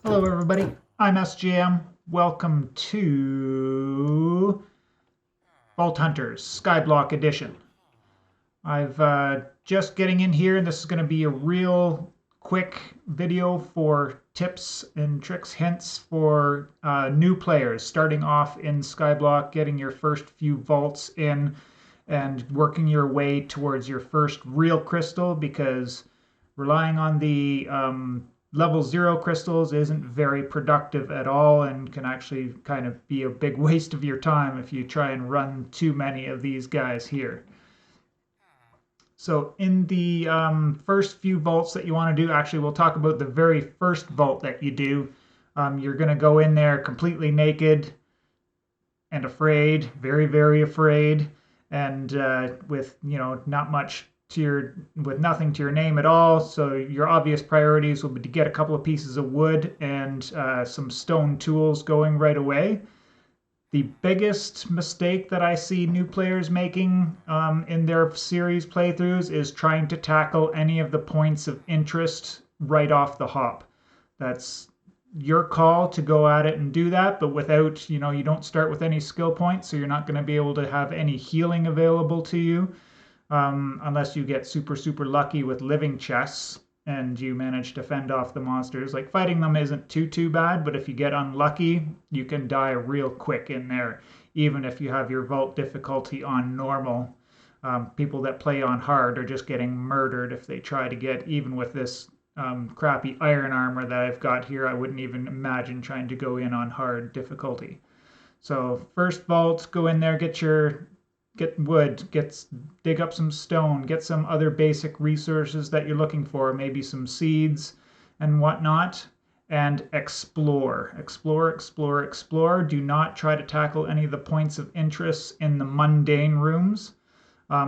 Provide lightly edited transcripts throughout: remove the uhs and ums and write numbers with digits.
Hello everybody, I'm SGM. Welcome to Vault Hunters Skyblock Edition. I've just getting in here, and this is going to be a real quick video for tips and tricks, hints for new players starting off in Skyblock, getting your first few vaults in and working your way towards your first real crystal, because relying on the level 0 crystals isn't very productive at all and can actually kind of be a big waste of your time if you try and run too many of these guys here. So in the first few vaults that you want to do, actually we'll talk about the very first vault that you do. You're going to go in there completely naked and afraid, very, very afraid, and with not much with nothing to your name at all. So your obvious priorities will be to get a couple of pieces of wood and some stone tools going right away. The biggest mistake that I see new players making in their series playthroughs is trying to tackle any of the points of interest right off the hop. That's your call to go at it and do that, but without, you don't start with any skill points, so you're not going to be able to have any healing available to you unless you get super, super lucky with living chests and you manage to fend off the monsters. Like, fighting them isn't too bad, but if you get unlucky, you can die real quick in there, even if you have your vault difficulty on normal. People that play on hard are just getting murdered if they try to get, even with this crappy iron armor that I've got here. I wouldn't even imagine trying to go in on hard difficulty. So first vault, go in there, get wood, dig up some stone, get some other basic resources that you're looking for, maybe some seeds and whatnot, and explore. Explore. Do not try to tackle any of the points of interest in the mundane rooms.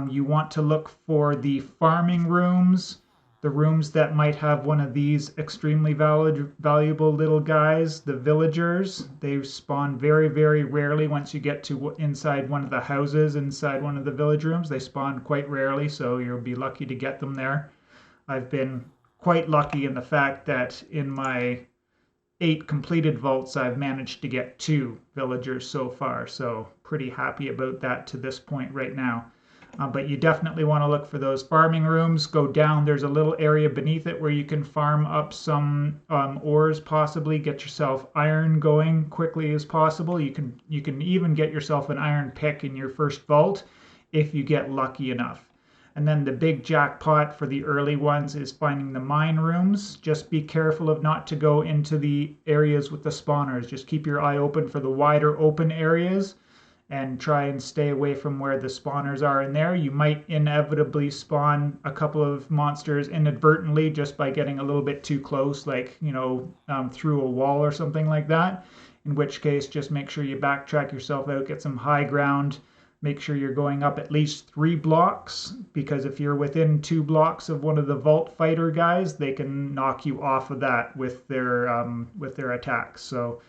You want to look for the farming rooms, the rooms that might have one of these extremely valuable little guys, the villagers. They spawn very, very rarely once you get to inside one of the houses, inside one of the village rooms. They spawn quite rarely, so you'll be lucky to get them there. I've been quite lucky in the fact that in my 8 completed vaults, I've managed to get 2 villagers so far, so pretty happy about that to this point right now. But you definitely want to look for those farming rooms. Go down. There's a little area beneath it where you can farm up some ores, possibly get yourself iron going quickly as possible. You can even get yourself an iron pick in your first vault if you get lucky enough. And then the big jackpot for the early ones is finding the mine rooms. Just be careful of not to go into the areas with the spawners. Just keep your eye open for the wider open areas and try and stay away from where the spawners are in there. You might inevitably spawn a couple of monsters inadvertently just by getting a little bit too close, like, through a wall or something like that. In which case, just make sure you backtrack yourself out, get some high ground. Make sure you're going up at least 3 blocks, because if you're within 2 blocks of one of the vault fighter guys, they can knock you off of that with their attacks. So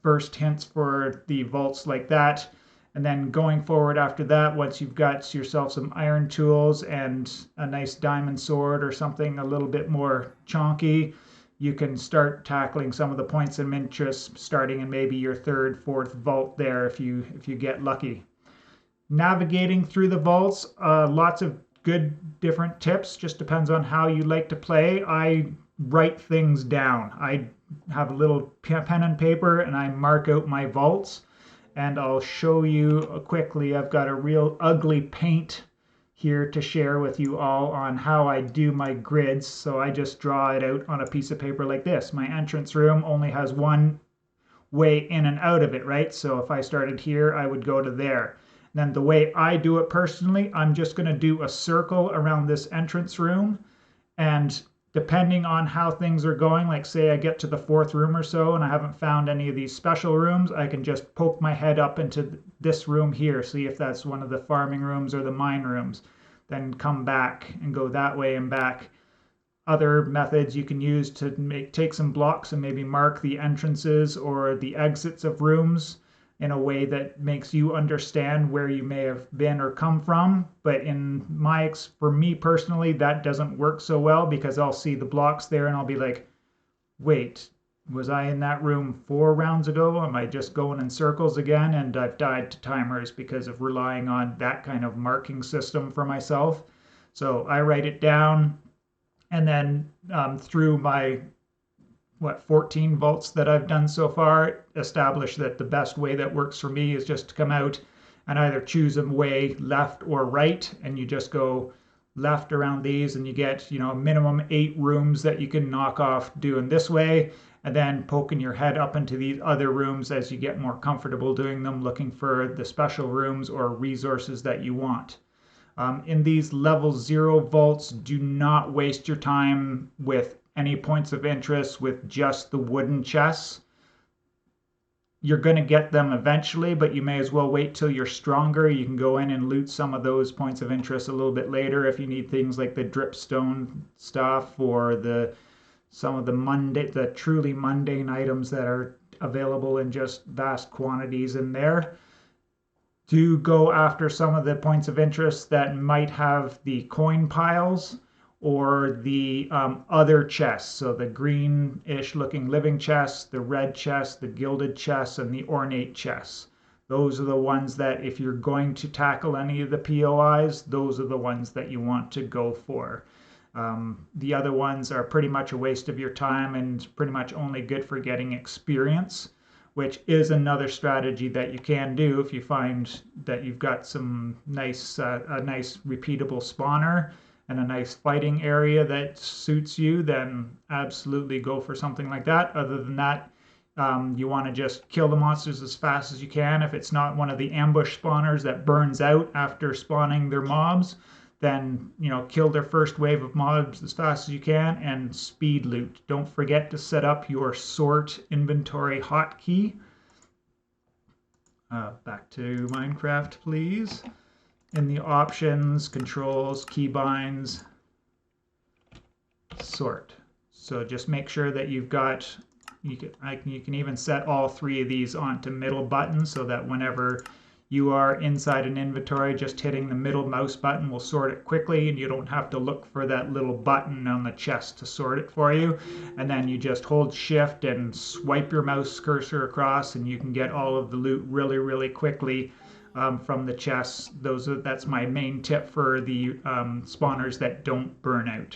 first hints for the vaults like that. And then going forward after that, once you've got yourself some iron tools and a nice diamond sword or something a little bit more chonky, you can start tackling some of the points of interest, starting in maybe your 3rd, 4th vault there if you get lucky. Navigating through the vaults, lots of good different tips. Just depends on how you like to play. I write things down. I have a little pen and paper and I mark out my vaults, and I'll show you quickly. I've got a real ugly paint here to share with you all on how I do my grids. So I just draw it out on a piece of paper like this. My entrance room only has one way in and out of it, right? So if I started here, I would go to there. Then the way I do it personally, I'm just going to do a circle around this entrance room, and depending on how things are going, like say I get to the 4th room or so and I haven't found any of these special rooms, I can just poke my head up into this room here, see if that's one of the farming rooms or the mine rooms, then come back and go that way and back. Other methods you can use to take some blocks and maybe mark the entrances or the exits of rooms in a way that makes you understand where you may have been or come from. But for me personally, that doesn't work so well, because I'll see the blocks there and I'll be like, wait, Was I in that room 4 rounds ago? Am I just going in circles again? And I've died to timers because of relying on that kind of marking system for myself. So I write it down, and then through my 14 vaults that I've done so far, establish that the best way that works for me is just to come out and either choose a way left or right, and you just go left around these, and you get, you know, minimum 8 rooms that you can knock off doing this way, and then poking your head up into these other rooms as you get more comfortable doing them, looking for the special rooms or resources that you want. In these level 0 vaults, do not waste your time with any points of interest with just the wooden chests. You're going to get them eventually, but you may as well wait till you're stronger. You can go in and loot some of those points of interest a little bit later if you need things like the dripstone stuff or some of the truly mundane items that are available in just vast quantities in there. Do go after some of the points of interest that might have the coin piles or the other chests. So the greenish looking living chests, the red chests, the gilded chests, and the ornate chests. Those are the ones that if you're going to tackle any of the POIs, those are the ones that you want to go for. The other ones are pretty much a waste of your time and pretty much only good for getting experience, which is another strategy that you can do if you find that you've got some nice, a nice repeatable spawner and a nice fighting area that suits you, then absolutely go for something like that. Other than that, you want to just kill the monsters as fast as you can. If it's not one of the ambush spawners that burns out after spawning their mobs, then, you know, kill their first wave of mobs as fast as you can and speed loot. Don't forget to set up your sort inventory hotkey. Back to Minecraft, please. In the options, controls, keybinds, sort. So just make sure that you've got, you can even set all 3 of these onto middle buttons so that whenever you are inside an inventory, just hitting the middle mouse button will sort it quickly, and you don't have to look for that little button on the chest to sort it for you. And then you just hold shift and swipe your mouse cursor across, and you can get all of the loot really, really quickly from the chests. That's my main tip for the spawners that don't burn out.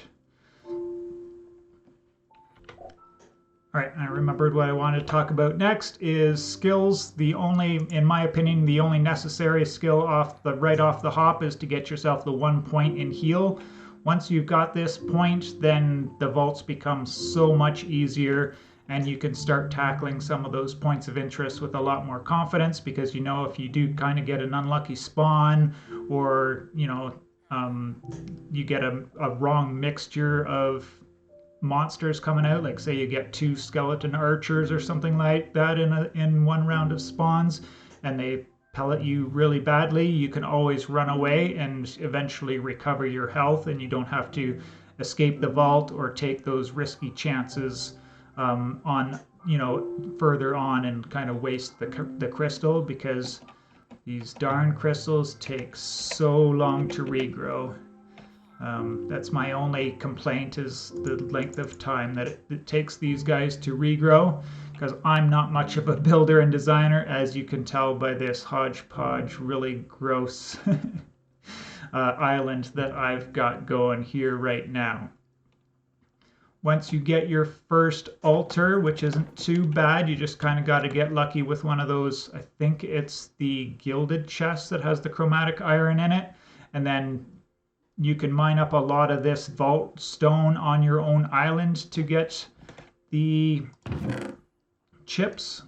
All right, I remembered what I wanted to talk about next is skills. In my opinion, the only necessary skill right off the hop is to get yourself the 1 point in heal. Once you've got this point, then the vaults become so much easier, and you can start tackling some of those points of interest with a lot more confidence, because you know if you do kind of get an unlucky spawn, or you know you get a wrong mixture of monsters coming out, like say you get 2 skeleton archers or something like that in one round of spawns, and they pellet you really badly, you can always run away and eventually recover your health, and you don't have to escape the vault or take those risky chances on, you know, further on and kind of waste the crystal, because these darn crystals take so long to regrow. That's my only complaint, is the length of time that it takes these guys to regrow, because I'm not much of a builder and designer, as you can tell by this hodgepodge really gross island that I've got going here right now. Once you get your first altar, which isn't too bad, you just kind of got to get lucky with one of those, I think it's the gilded chest that has the chromatic iron in it, and then you can mine up a lot of this vault stone on your own island to get the chipped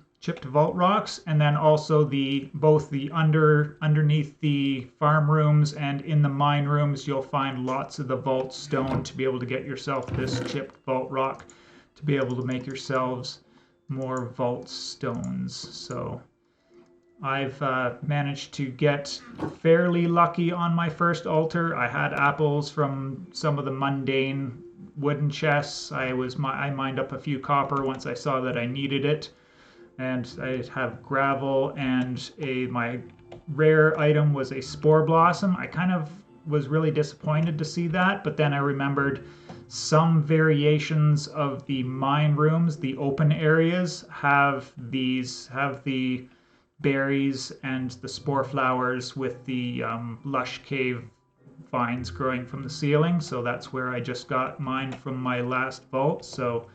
vault rocks, and then also both the underneath the farm rooms and in the mine rooms, you'll find lots of the vault stone to be able to get yourself this chipped vault rock to be able to make yourselves more vault stones. So I've managed to get fairly lucky on my first altar. I had apples from some of the mundane wooden chests. I mined up a few copper once I saw that I needed it. And I have gravel, and my rare item was a spore blossom. I kind of was really disappointed to see that, but then I remembered Some variations of the mine rooms, the open areas, have the berries and the spore flowers with the lush cave vines growing from the ceiling. So that's where I just got mine from my last vault. So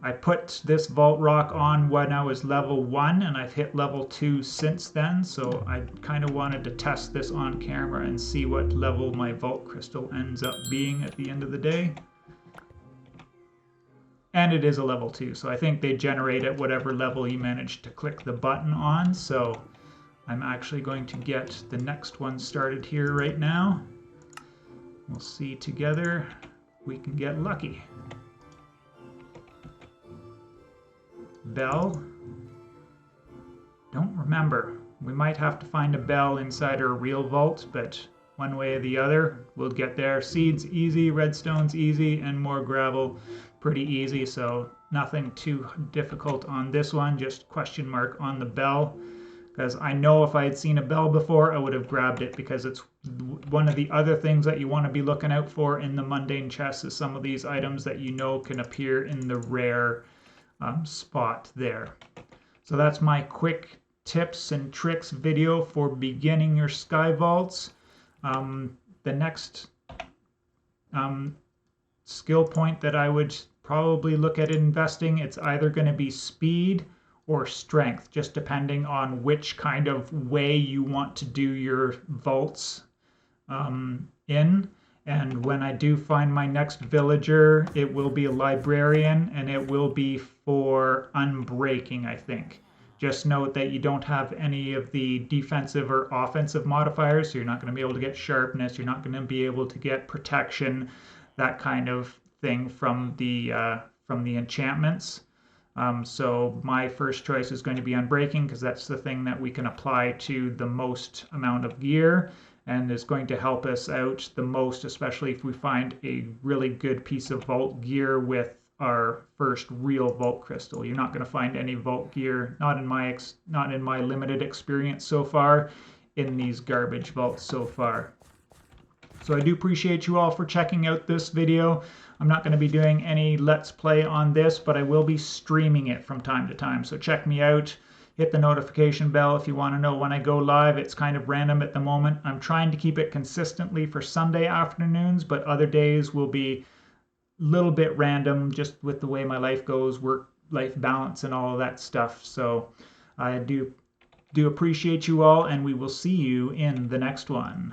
I put this vault rock on when I was level 1, and I've hit level 2 since then, so I kind of wanted to test this on camera and see what level my vault crystal ends up being at the end of the day. And it is a level 2, so I think they generate at whatever level you manage to click the button on, so I'm actually going to get the next one started here right now. We'll see together if we can get lucky. Bell. Don't remember. We might have to find a bell inside our real vault, but one way or the other, we'll get there. Seeds easy, redstone's easy, and more gravel pretty easy, so nothing too difficult on this one. Just question mark on the bell, because I know if I had seen a bell before, I would have grabbed it, because it's one of the other things that you want to be looking out for in the mundane chests is some of these items that you know can appear in the rare spot there. So that's my quick tips and tricks video for beginning your SkyVaults. The next skill point that I would probably look at investing, it's either going to be speed or strength, just depending on which kind of way you want to do your vaults in. And when I do find my next villager, it will be a librarian, and it will be for unbreaking, I think. Just note that you don't have any of the defensive or offensive modifiers, so you're not going to be able to get sharpness, you're not going to be able to get protection, that kind of thing from the enchantments. So my first choice is going to be unbreaking, because that's the thing that we can apply to the most amount of gear, and is going to help us out the most, especially if we find a really good piece of vault gear with our first real vault crystal. You're not going to find any vault gear, not in my limited experience so far, in these garbage vaults so far. So I do appreciate you all for checking out this video. I'm not going to be doing any Let's Play on this, but I will be streaming it from time to time. So check me out. Hit the notification bell if you want to know when I go live. It's kind of random at the moment. I'm trying to keep it consistently for Sunday afternoons, but other days will be a little bit random, just with the way my life goes, work-life balance and all of that stuff. So I do appreciate you all, and we will see you in the next one.